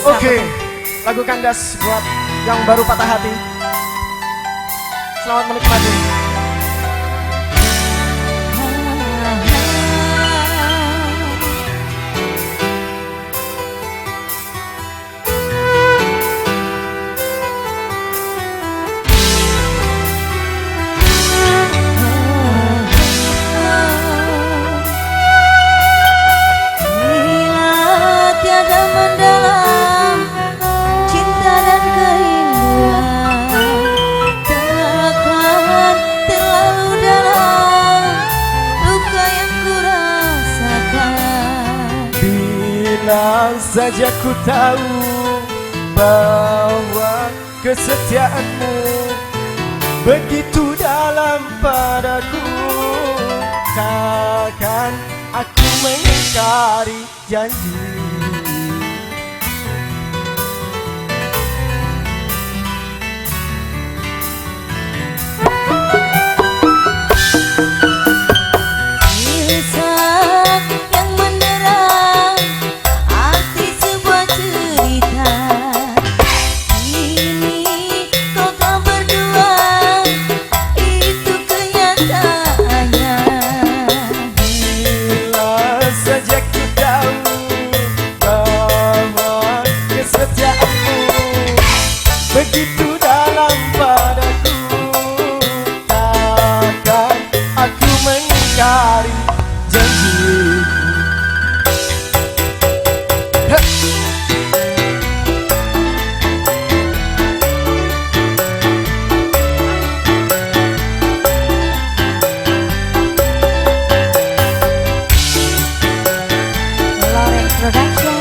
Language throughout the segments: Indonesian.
Oke, lagu kandas buat yang baru patah hati. Selamat menikmati. Bila saja ku tahu bahwa kesetiaanmu begitu dalam padaku, takkan aku mengingkari janji. Begitu dalam padaku, takkan aku mengingkari janjiku. Lorek Production.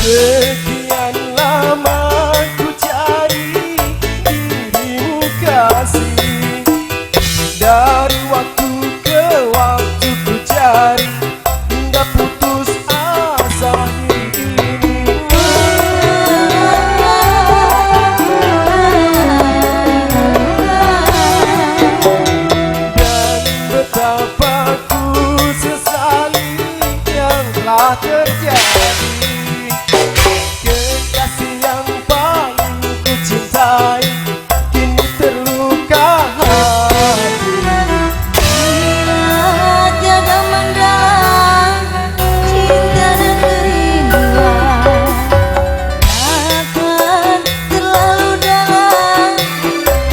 Sekian lama ku cari dirimu kasih, dari waktu ke waktu ku cari hingga putus asa ini. Dan betapa ku sesali yang telah terjadi. Kekasih yang paling ku cintai kini terluka hati. Bila tiada mendalam cinta dan kerinduan, takkan terlalu dalam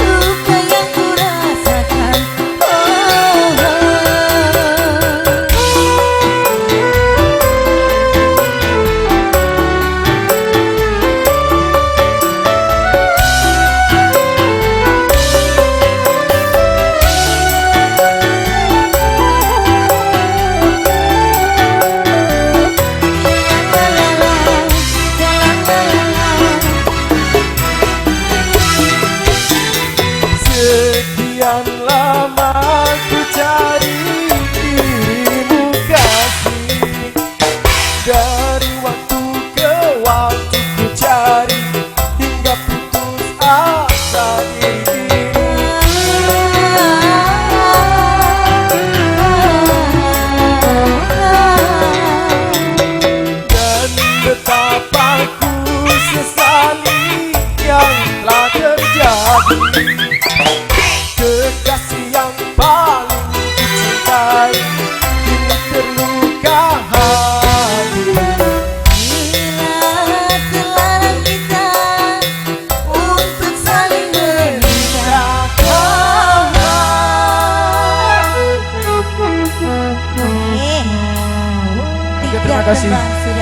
luka yang ku rasakan. Sekian lama ku cari dirimu kasih, dari waktu ke waktu ku cari hingga putus asa ini. Dan betapa ku sesali yang telah terjadi. Kekasih yang paling ku cintai kini terluka hati. Bila terlarang kita untuk saling menikah. Terima kasih. Sudah